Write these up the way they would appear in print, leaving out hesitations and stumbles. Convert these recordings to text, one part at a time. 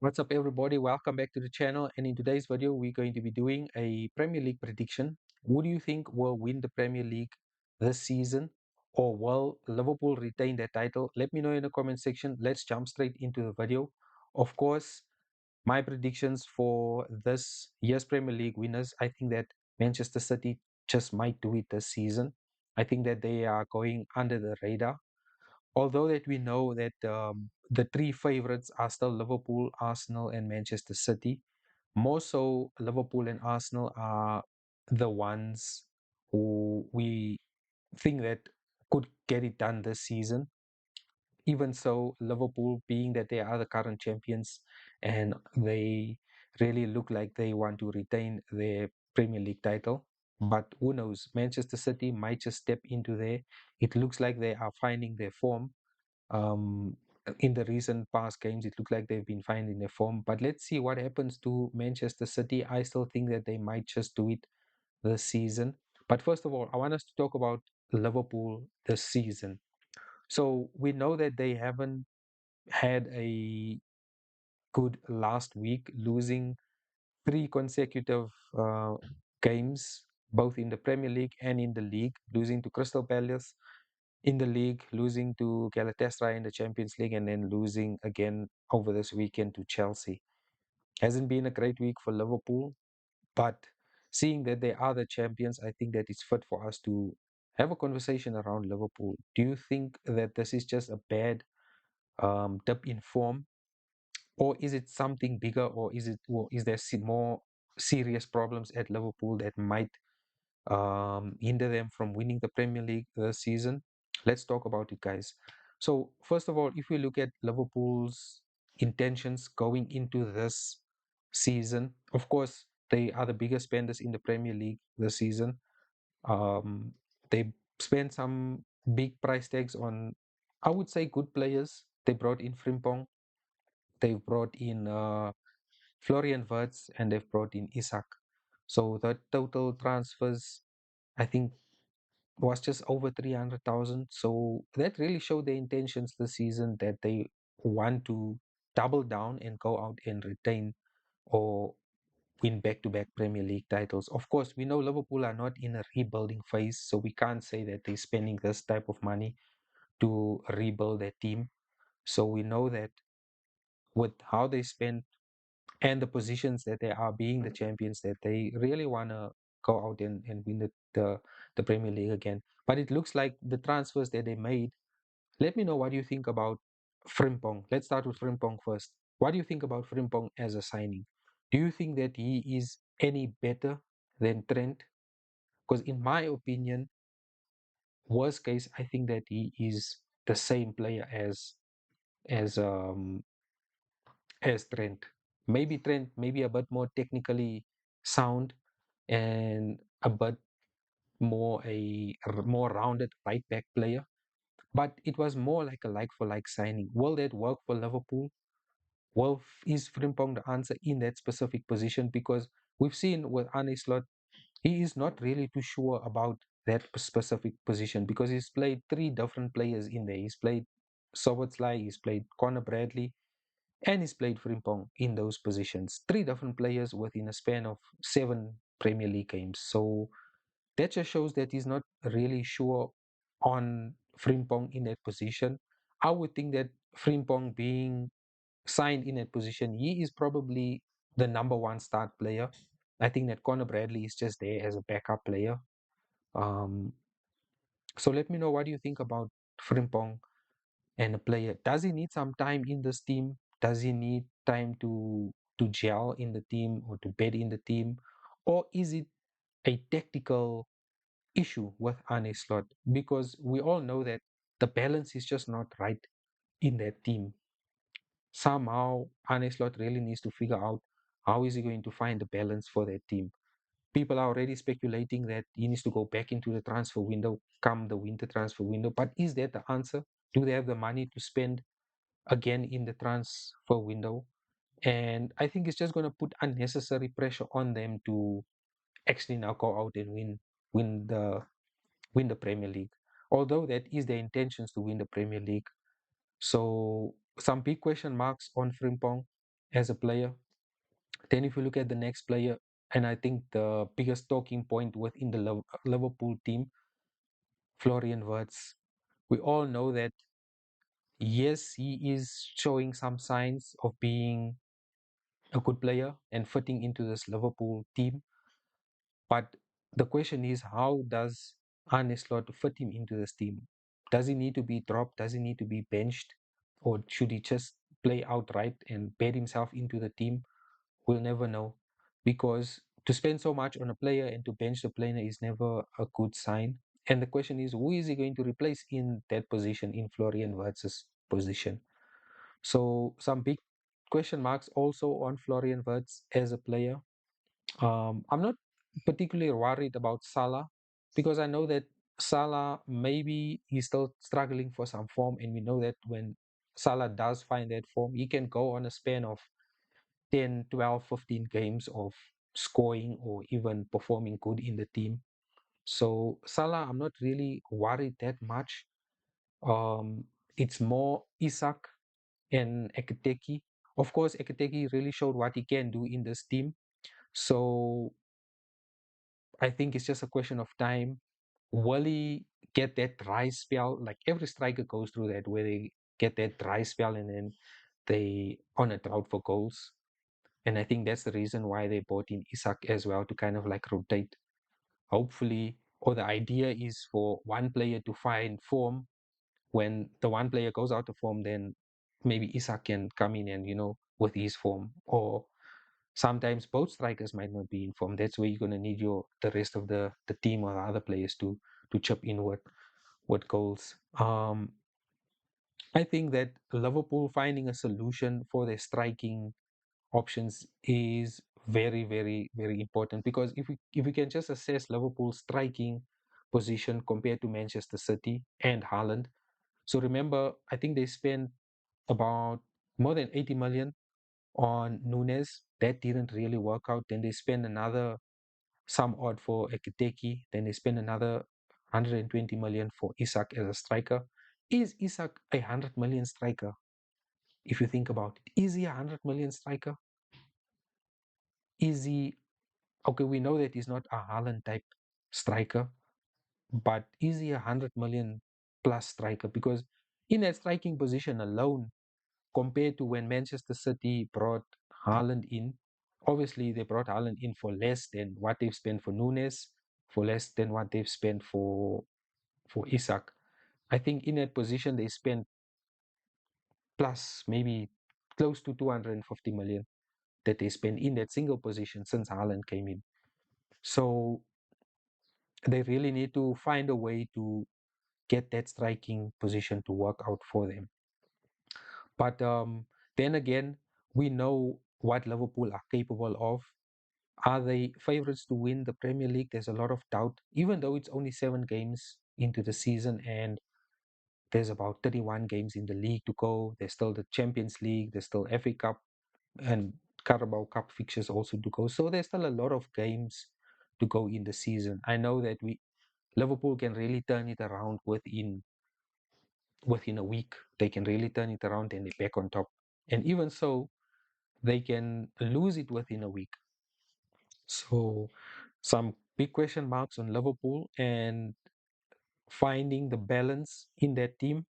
What's up, everybody? Welcome back to the channel. And in today's video, we're going to be doing a Premier League prediction. Who do you think will win the Premier League this season? Or will Liverpool retain their title? Let me know in the comment section. Let's jump straight into the video. Of course, my predictions for this year's Premier League winners, I think that Manchester City just might do it this season. I think that they are going under the radar, although that we know that the three favorites are still Liverpool, Arsenal, and Manchester City. More so, Liverpool and Arsenal are the ones who we think that could get it done this season. Even so, Liverpool, being that they are the current champions and they really look like they want to retain their Premier League title. But who knows? Manchester City might just step into there. It looks like they are finding their form. um, in the recent past games, it looks like they've been finding their form. But let's see what happens to Manchester City. I still think that they might just do it this season. But first of all, I want us to talk about Liverpool this season. So we know that they haven't had a good last week, losing three consecutive uh, games, both in the Premier League and in the league, losing to Crystal Palace in the league, losing to Galatasaray in the Champions League, and then losing again over this weekend to Chelsea. Hasn't been a great week for Liverpool, but seeing that they are the champions, I think that it's fit for us to have a conversation around Liverpool. Do you think that this is just a bad dip in form, or is it something bigger, or is there more serious problems at Liverpool that might hinder them from winning the Premier League this season? Let's talk about it, guys. So, first of all, if we look at Liverpool's intentions going into this season, of course, they are the biggest spenders in the Premier League this season. Um, they spent some big price tags on, I would say, good players. They brought in Frimpong, they've brought in Florian Wirtz, and they've brought in Isak. So the total transfers, I think, was just over 300,000. So that really showed their intentions this season, that they want to double down and go out and retain or win back-to-back Premier League titles. Of course, we know Liverpool are not in a rebuilding phase, so we can't say that they're spending this type of money to rebuild their team. So we know that with how they spend and the positions that they are being the champions, that they really want to go out and win the Premier League again. But it looks like the transfers that they made. Let me know what you think about Frimpong. Let's start with Frimpong first. What do you think about Frimpong as a signing? Do you think that he is any better than Trent? Because in my opinion, worst case, I think that he is the same player as um as Trent. Maybe Trent, maybe a bit more technically sound and a bit more rounded right back player. But it was more like a like for like signing. Will that work for Liverpool? Well, is Frimpong the answer in that specific position? Because we've seen with Arne Slot, he is not really too sure about that specific position because he's played three different players in there. He's played Sobotlai, he's played Conor Bradley, and he's played Frimpong in those positions. Three different players within a span of 7 Premier League games. So that just shows that he's not really sure on Frimpong in that position. I would think that Frimpong being signed in that position, he is probably the number one start player. I think that Conor Bradley is just there as a backup player. Um, so let me know what do you think about Frimpong and a player. Does he need some time in this team? Does he need time to gel in the team or to bed in the team? Or is it a tactical issue with Arne Slot? Because we all know that the balance is just not right in that team. Somehow Arne Slot really needs to figure out how is he going to find the balance for that team. People are already speculating that he needs to go back into the transfer window come the winter transfer window. But is that the answer? Do they have the money to spend again in the transfer window? And I think it's just going to put unnecessary pressure on them to actually now go out and win the win the Premier League. Although that is their intentions to win the Premier League. So some big question marks on Frimpong. as a player. Then if you look at the next player, and I think the biggest talking point within the Liverpool team, Florian Wirtz. We all know that yes, he is showing some signs of being a good player and fitting into this Liverpool team. But the question is, how does Arne Slot fit him into this team? Does he need to be dropped? Does he need to be benched? Or should he just play outright and bed himself into the team? We'll never know. Because to spend so much on a player and to bench the player is never a good sign. And the question is, who is he going to replace in that position, in Florian Wirtz's position? So some big question marks also on Florian Wirtz as a player. I'm not particularly worried about Salah because I know that Salah maybe he's still struggling for some form, and we know that when Salah does find that form, he can go on a span of 10, 12, 15 games of scoring or even performing good in the team. So Salah, I'm not really worried that much. Um, it's more Isak and Ekiteki. Of course, Ekiteki really showed what he can do in this team. So I think it's just a question of time. Will he get that dry spell? Like every striker goes through that, where they get that dry spell and then they on a drought for goals. And I think that's the reason why they bought in Isak as well, to kind of like rotate. Hopefully, or the idea is for one player to find form. When the one player goes out of form, then maybe Isak can come in and, with his form. Or sometimes both strikers might not be in form. That's where you're gonna need the rest of the team or the other players to chip in with goals. I think that Liverpool finding a solution for their striking options is very, very, very important, because if we can just assess Liverpool's striking position compared to Manchester City and Haaland. So remember, I think they spent about more than 80 million on Nunes. That didn't really work out. Then they spent another some odd for Ekiteki. Then they spent another 120 million for Isak as a striker. Is Isak a 100 million striker? If you think about it, is he a 100 million striker? Is he okay? We know that he's not a Haaland type striker, but is he a 100 million plus striker? Because in that striking position alone, compared to when Manchester City brought Haaland in, obviously they brought Haaland in for less than what they've spent for Nunes, for less than what they've spent for Isak. I think in that position they spent plus maybe close to 250 million that they spent in that single position since Haaland came in. So they really need to find a way to get that striking position to work out for them. But then again, we know what Liverpool are capable of. Are they favorites to win the Premier League? There's a lot of doubt, even though it's only 7 games into the season and there's about 31 games in the league to go. There's still the Champions League, there's still FA Cup and Carabao Cup fixtures also to go. So there's still a lot of games to go in the season. I know that Liverpool can really turn it around within a week. They can really turn it around and they're back on top. And even so, they can lose it within a week. So some big question marks on Liverpool and finding the balance in that team.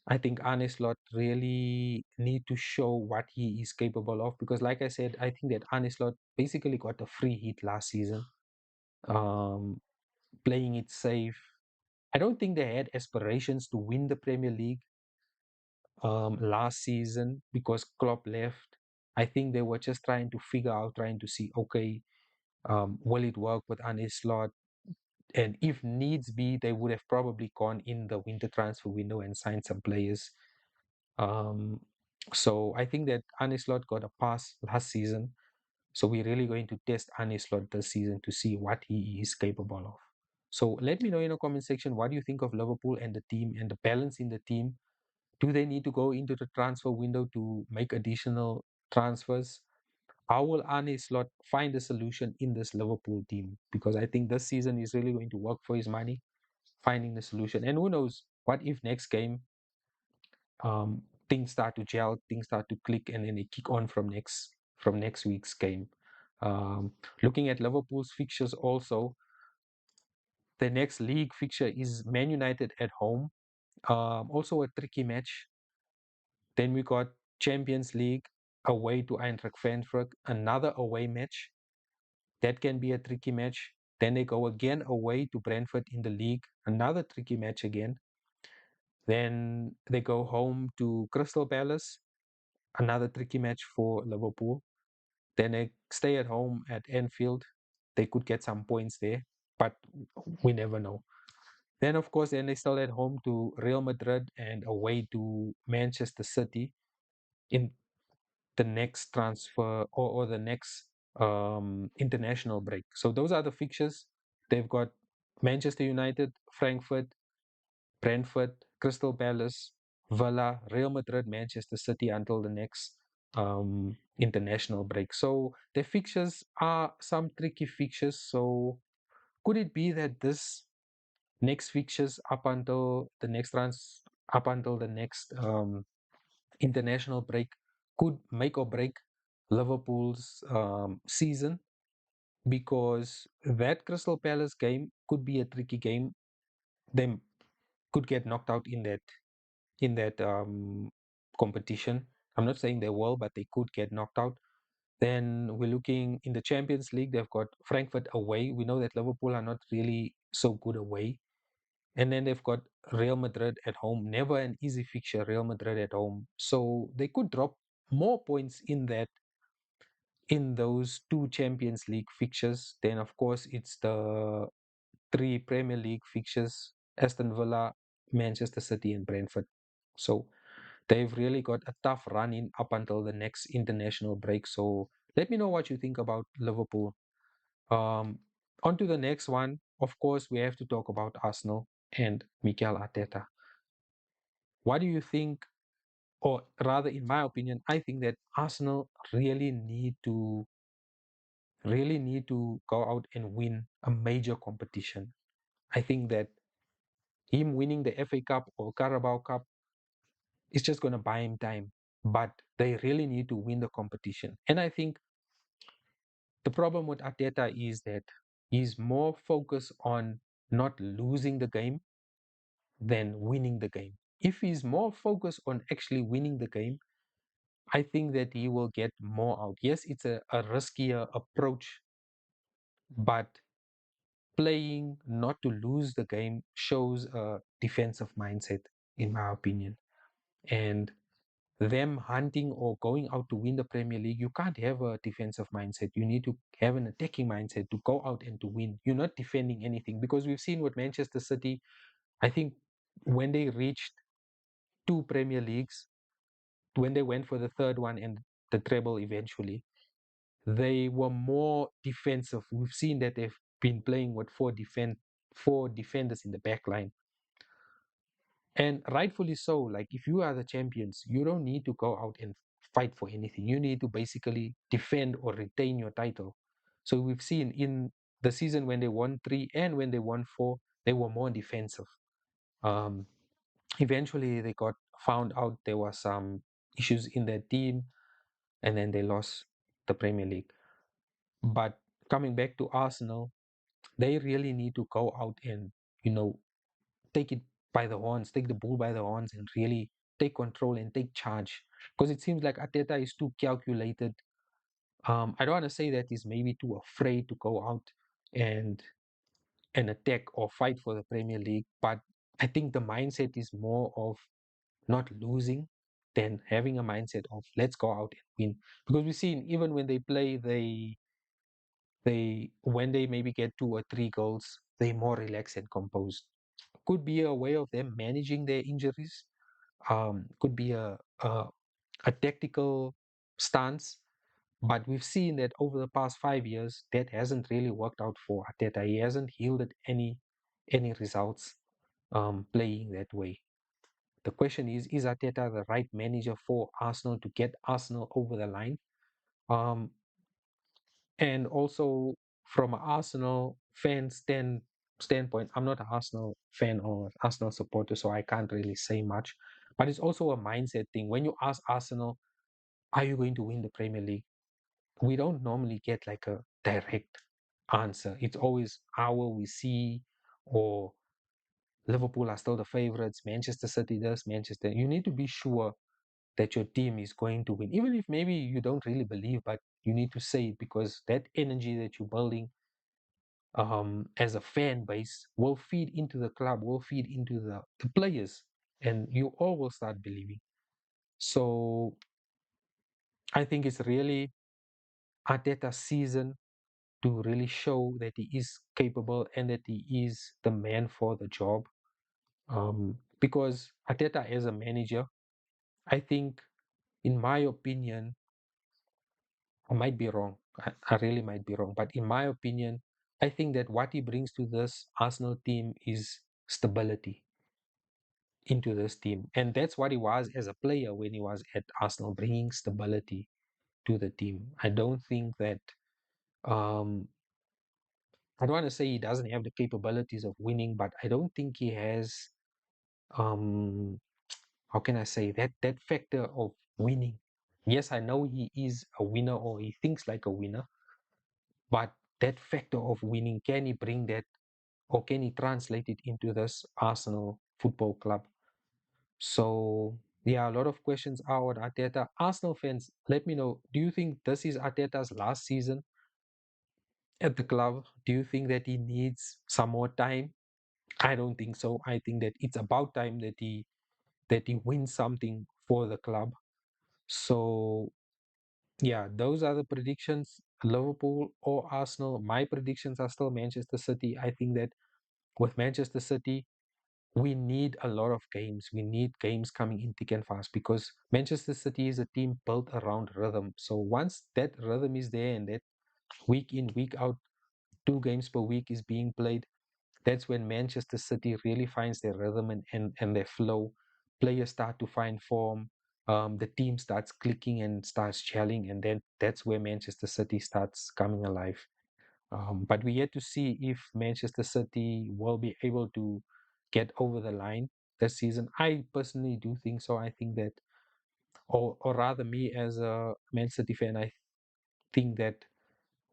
I think Arne Slot really need to show what he is capable of, because like I said, I think that Arne Slot basically got a free hit last season, um, playing it safe. I don't think they had aspirations to win the Premier League last season because Klopp left. I think they were just trying to figure out, trying to see, okay, will it work with Arne Slot? And if needs be, they would have probably gone in the winter transfer window and signed some players. Um, so I think that Arne Slot got a pass last season. So we're really going to test Arne Slot this season to see what he is capable of. So let me know in the comment section, what do you think of Liverpool and the team and the balance in the team? Do they need to go into the transfer window to make additional transfers? How will Arne Slot find a solution in this Liverpool team? Because I think this season is really going to work for his money, finding the solution. And who knows, what if next game things start to gel, things start to click, and then they kick on from next week's game. Um, Looking at Liverpool's fixtures also, the next league fixture is Man United at home. Also a tricky match. Then we got Champions League away to Eintracht Frankfurt, another away match. That can be a tricky match. Then they go again away to Brentford in the league, another tricky match again. Then they go home to Crystal Palace, another tricky match for Liverpool. Then they stay at home at Anfield. They could get some points there, but we never know. Then, of course, then they still at home to Real Madrid and away to Manchester City in the next transfer or the next international break. So those are the fixtures. They've got Manchester United, Frankfurt, Brentford, Crystal Palace, Villa, Real Madrid, Manchester City until the next international break. So the fixtures are some tricky fixtures. So could it be that this next fixtures up until the next international break could make or break Liverpool's season? Because that Crystal Palace game could be a tricky game. They could get knocked out in that competition. I'm not saying they will, but they could get knocked out. Then we're looking in the Champions League. They've got Frankfurt away. We know that Liverpool are not really so good away. And then they've got Real Madrid at home. Never an easy fixture, Real Madrid at home. So they could drop more points in those two Champions League fixtures. Then of course it's the three Premier League fixtures: Aston Villa, Manchester City, and Brentford. So they've really got a tough run in up until the next international break. So let me know what you think about Liverpool. Um, On to the next one. Of course, we have to talk about Arsenal and Mikel Arteta. What do you think? Or rather, in my opinion, I think that Arsenal really need to go out and win a major competition. I think that him winning the FA Cup or Carabao Cup is just going to buy him time. But they really need to win the competition. And I think the problem with Arteta is that he's more focused on not losing the game than winning the game. If he's more focused on actually winning the game, I think that he will get more out. Yes, it's a riskier approach, but playing not to lose the game shows a defensive mindset, in my opinion. And them hunting or going out to win the Premier League, you can't have a defensive mindset. You need to have an attacking mindset to go out and to win. You're not defending anything because we've seen with Manchester City, I think when they reached two Premier Leagues, when they went for the third one and the treble eventually, they were more defensive. We've seen that they've been playing with four defenders in the back line. And rightfully so, like if you are the champions, you don't need to go out and fight for anything. You need to basically defend or retain your title. So we've seen in the season when they won three and when they won four, they were more defensive. Um, Eventually, they got found out there were some issues in their team, and then they lost the Premier League. But coming back to Arsenal, they really need to go out and, you know, take it by the horns, take the bull by the horns, and really take control and take charge. Because it seems like Ateta is too calculated. I don't want to say that he's maybe too afraid to go out and attack or fight for the Premier League, but I think the mindset is more of not losing than having a mindset of let's go out and win. Because we've seen even when they play, they when they maybe get two or three goals, they're more relaxed and composed. Could be a way of them managing their injuries. Could be a tactical stance. But we've seen that over the past 5 years, that hasn't really worked out for Arteta. He hasn't yielded any results playing that way. The question is Arteta the right manager for Arsenal to get Arsenal over the line? Um, and also from an Arsenal standpoint, I'm not an Arsenal fan or Arsenal supporter, so I can't really say much. But it's also a mindset thing. When you ask Arsenal, are you going to win the Premier League? We don't normally get like a direct answer. It's always how will we see, or Liverpool are still the favorites, Manchester City does, Manchester. You need to be sure that your team is going to win. Even if maybe you don't really believe, but you need to say it because that energy that you're building as a fan base will feed into the club, will feed into the players, and you all will start believing. So I think it's really Arteta's season to really show that he is capable and that he is the man for the job. Because Arteta as a manager, I think, in my opinion, I might be wrong. I really might be wrong. But in my opinion, I think that what he brings to this Arsenal team is stability into this team. And that's what he was as a player when he was at Arsenal, bringing stability to the team. I don't think that, um, I don't want to say he doesn't have the capabilities of winning, but I don't think he has, um, how can I say, that factor of winning. Yes, I know he is a winner or he thinks like a winner, but that factor of winning, can he bring that or can he translate it into this Arsenal football club? So, yeah, a lot of questions are on Arteta. Arsenal fans, let me know. Do you think this is Arteta's last season at the club? Do you think that he needs some more time? I don't think so. I think that it's about time that he wins something for the club. So, yeah, those are the predictions. Liverpool or Arsenal. My predictions are still Manchester City. I think that with Manchester City, we need a lot of games. We need games coming in thick and fast because Manchester City is a team built around rhythm. So once that rhythm is there and that week in, week out, 2 games per week is being played, that's when Manchester City really finds their rhythm and their flow. Players start to find form. The team starts clicking and starts gelling, and then that's where Manchester City starts coming alive. But we yet to see if Manchester City will be able to get over the line this season. I personally do think so. I think that, or rather, me as a Man City fan, I think that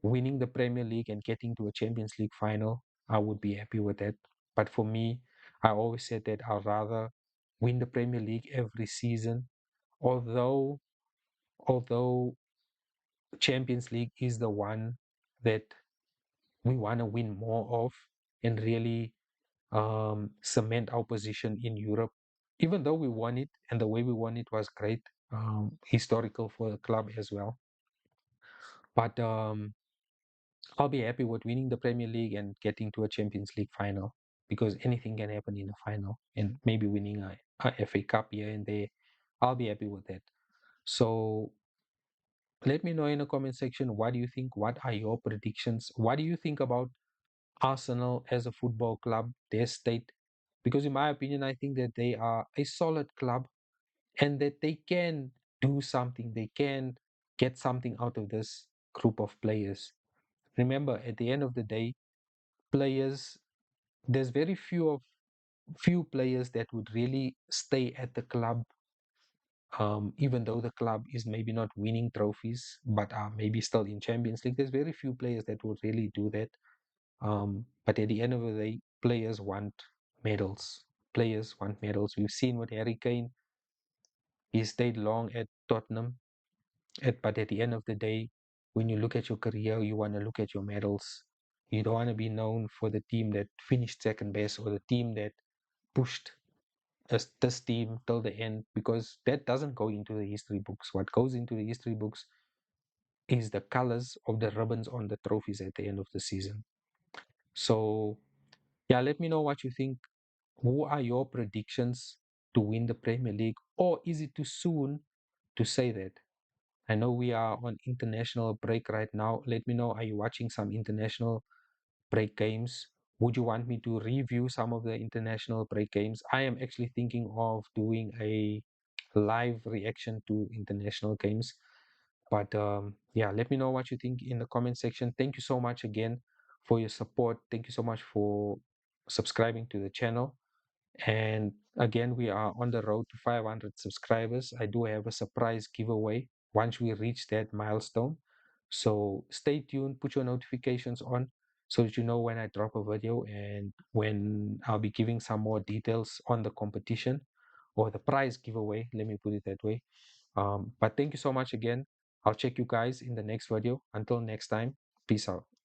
winning the Premier League and getting to a Champions League final, I would be happy with that. But for me, I always said that I'd rather win the Premier League every season, although although Champions League is the one that we want to win more of and really cement our position in Europe. Even though we won it and the way we won it was great, historical for the club as well. But I'll be happy with winning the Premier League and getting to a Champions League final because anything can happen in a final and maybe winning a FA Cup here and there. I'll be happy with that. So let me know in the comment section, what do you think? What are your predictions? What do you think about Arsenal as a football club, their state? Because in my opinion, I think that they are a solid club and that they can do something. They can get something out of this group of players. Remember, at the end of the day, players, there's very few players that would really stay at the club, even though the club is maybe not winning trophies, but are maybe still in Champions League. There's very few players that would really do that. But at the end of the day, players want medals. Players want medals. We've seen with Harry Kane, he stayed long at Tottenham. But at the end of the day, when you look at your career, you want to look at your medals. You don't want to be known for the team that finished second best or the team that pushed this team till the end, because that doesn't go into the history books. What goes into the history books is the colors of the ribbons on the trophies at the end of the season. So, yeah, let me know what you think. Who are your predictions to win the Premier League? Or is it too soon to say that? I know we are on international break right now. Let me know, are you watching some international break games? Would you want me to review some of the international break games? I am actually thinking of doing a live reaction to international games. But yeah, let me know what you think in the comment section. Thank you so much again for your support. Thank you so much for subscribing to the channel. And again, we are on the road to 500 subscribers. I do have a surprise giveaway once we reach that milestone. So stay tuned, put your notifications on so that you know when I drop a video and when I'll be giving some more details on the competition or the prize giveaway. Let me put it that way. But thank you so much again. I'll check you guys in the next video. Until next time, peace out.